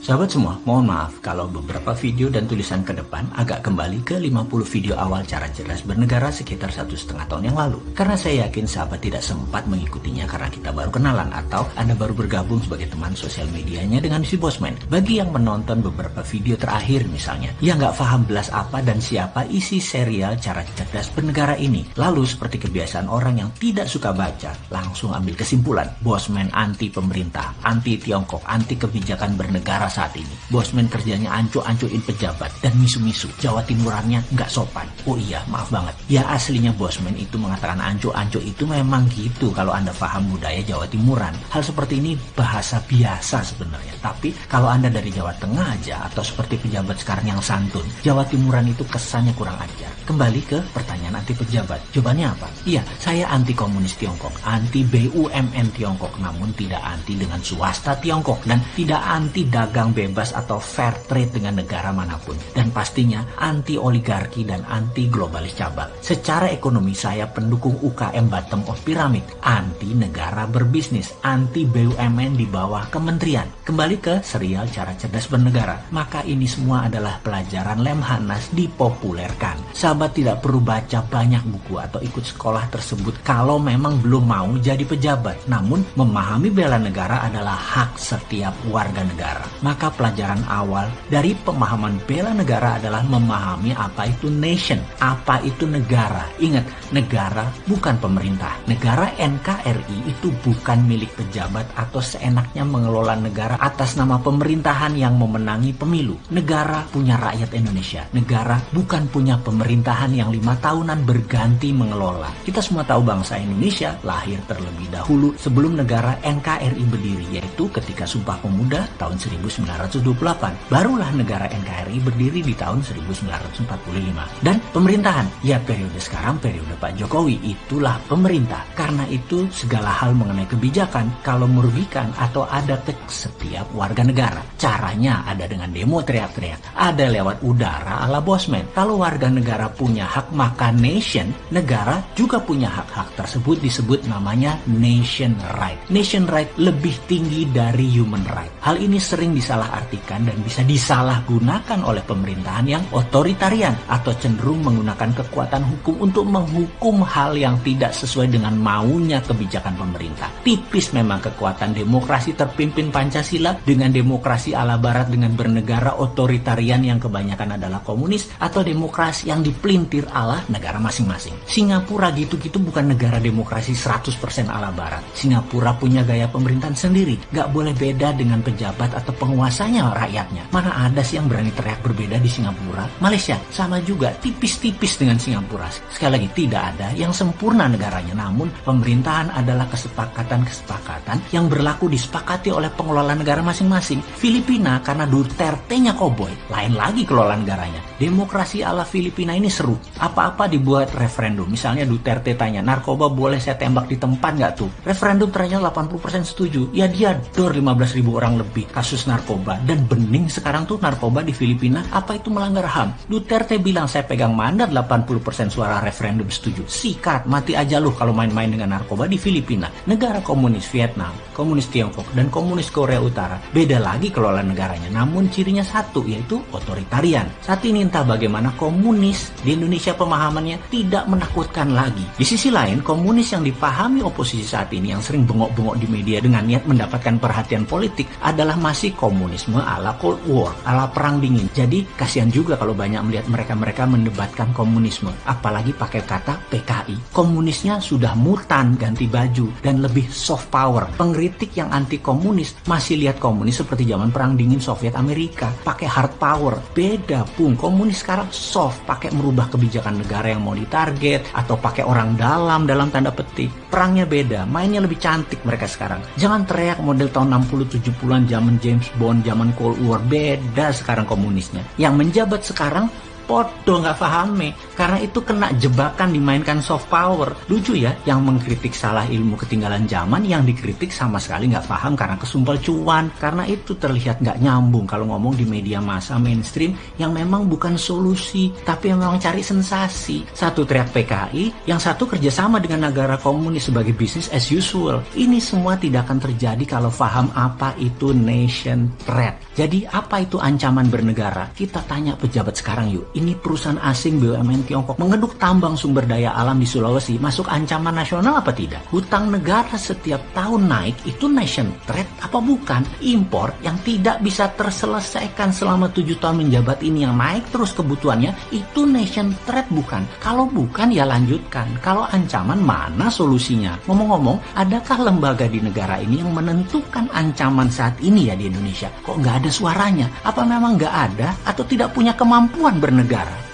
Sahabat semua, mohon maaf kalau beberapa video dan tulisan ke depan agak kembali ke 50 video awal cara cerdas bernegara sekitar 1,5 tahun yang lalu. Karena saya yakin sahabat tidak sempat mengikutinya karena kita baru kenalan atau Anda baru bergabung sebagai teman sosial medianya dengan si Bosman. Bagi yang menonton beberapa video terakhir misalnya, yang nggak paham belas apa dan siapa isi serial cara cerdas bernegara ini. Lalu seperti kebiasaan orang yang tidak suka baca, langsung ambil kesimpulan. Bosman anti pemerintah, anti Tiongkok, anti kebijakan bernegara saat ini. Bosman kerjanya ancu-ancuin pejabat dan misu-misu. Jawa Timurannya nggak sopan. Oh iya, maaf banget. Ya aslinya Bosman itu mengatakan ancu-ancu itu memang gitu kalau Anda paham budaya Jawa Timuran. Hal seperti ini bahasa biasa sebenarnya. Tapi kalau Anda dari Jawa Tengah aja atau seperti pejabat sekarang yang santun, Jawa Timuran itu kesannya kurang ajar. Kembali ke pertanyaan anti pejabat. Jawabannya apa? Iya, saya anti komunis Tiongkok, anti BUMN Tiongkok, namun tidak anti dengan swasta Tiongkok dan tidak anti dagang bebas atau fair trade dengan negara manapun, dan pastinya anti oligarki dan anti globalis cabang. Secara ekonomi saya pendukung UKM bottom of pyramid, anti negara berbisnis, anti BUMN di bawah kementerian. Kembali ke serial cara cerdas bernegara, maka ini semua adalah pelajaran Lemhanas dipopulerkan. Sahabat tidak perlu baca banyak buku atau ikut sekolah tersebut kalau memang belum mau jadi pejabat, namun memahami bela negara adalah hak setiap warga negara. Maka pelajaran awal dari pemahaman bela negara adalah memahami apa itu nation, apa itu negara. Ingat, negara bukan pemerintah. Negara NKRI itu bukan milik pejabat atau seenaknya mengelola negara atas nama pemerintahan yang memenangi pemilu. Negara punya rakyat Indonesia. Negara bukan punya pemerintahan yang 5 tahunan berganti mengelola. Kita semua tahu bangsa Indonesia lahir terlebih dahulu sebelum negara NKRI berdiri, yaitu ketika Sumpah Pemuda tahun 1928. Barulah negara NKRI berdiri di tahun 1945. Dan pemerintahan, ya periode sekarang, periode Pak Jokowi, itulah pemerintah. Karena itu segala hal mengenai kebijakan kalau merugikan atau ada ke setiap warga negara. Caranya ada dengan demo teriak-teriak, ada lewat udara ala Bosman. Kalau warga negara punya hak, maka nation, negara juga punya hak-hak tersebut, disebut namanya nation right. Nation right lebih tinggi dari human right. Hal ini sering disalahartikan dan bisa disalahgunakan oleh pemerintahan yang otoritarian atau cenderung menggunakan kekuatan hukum untuk menghukum hal yang tidak sesuai dengan maunya kebijakan pemerintah. Tipis memang kekuatan demokrasi terpimpin Pancasila dengan demokrasi ala barat dengan bernegara otoritarian yang kebanyakan adalah komunis, atau demokrasi yang dipelintir ala negara masing-masing. Singapura gitu-gitu bukan negara demokrasi 100% ala barat. Singapura punya gaya pemerintahan sendiri, gak boleh beda dengan pejabat atau penguasanya rakyatnya. Mana ada sih yang berani teriak berbeda di Singapura? Malaysia sama juga, tipis-tipis dengan Singapura. Sekali lagi, tidak ada yang sempurna negaranya, namun pemerintahan adalah kesepakatan-kesepakatan yang berlaku disepakati oleh pengelola negara masing-masing. Filipina karena Duterte-nya koboi, lain lagi kelola negaranya. Demokrasi ala Filipina ini seru. Apa-apa dibuat referendum. Misalnya Duterte tanya, narkoba boleh saya tembak di tempat nggak tuh? Referendum ternyata 80% setuju. Ya dia dor 15.000 orang lebih kasus narkoba. Dan bening sekarang tuh narkoba di Filipina. Apa itu melanggar HAM? Duterte bilang saya pegang mandat 80% suara referendum setuju. Sikat, mati aja lu kalau main-main dengan narkoba di Filipina. Negara komunis Vietnam, komunis Tiongkok, dan komunis Korea Utara. Beda lagi kelola negaranya. Namun cirinya satu, yaitu otoritarian. Saat ini entah bagaimana komunis di Indonesia pemahamannya tidak menakutkan lagi. Di sisi lain, komunis yang dipahami oposisi saat ini yang sering bengok-bengok di media dengan niat mendapatkan perhatian politik adalah masih komunisme ala Cold War, ala perang dingin. Jadi kasihan juga kalau banyak melihat mereka-mereka mendebatkan komunisme, apalagi pakai kata PKI. Komunisnya sudah mutan, ganti baju, dan lebih soft power. Pengkritik yang anti komunis masih lihat komunis seperti zaman perang dingin Soviet Amerika, pakai hard power. Beda pun, komunis sekarang soft, pakai merubah kebijakan negara yang mau ditarget atau pakai orang dalam tanda petik. Perangnya beda, mainnya lebih cantik mereka sekarang. Jangan teriak model tahun 60-70-an zaman James Bond, zaman Cold War. Beda sekarang komunisnya. Yang menjabat sekarang podo nggak pahami. Karena itu kena jebakan dimainkan soft power. Lucu ya, yang mengkritik salah ilmu ketinggalan zaman, yang dikritik sama sekali nggak paham karena kesumpel cuan. Karena itu terlihat nggak nyambung kalau ngomong di media massa mainstream yang memang bukan solusi, tapi yang memang cari sensasi. Satu teriak PKI, yang satu kerjasama dengan negara komunis sebagai business as usual. Ini semua tidak akan terjadi kalau paham apa itu nation threat. Jadi apa itu ancaman bernegara? Kita tanya pejabat sekarang yuk. Ini perusahaan asing BUMN Tiongkok mengeduk tambang sumber daya alam di Sulawesi masuk ancaman nasional apa tidak? Hutang negara setiap tahun naik itu nation threat apa bukan? Impor yang tidak bisa terselesaikan selama 7 tahun menjabat ini yang naik terus kebutuhannya itu nation threat bukan? Kalau bukan ya lanjutkan. Kalau ancaman mana solusinya? Ngomong-ngomong, adakah lembaga di negara ini yang menentukan ancaman saat ini ya di Indonesia? Kok nggak ada suaranya? Apa memang nggak ada atau tidak punya kemampuan bernegara?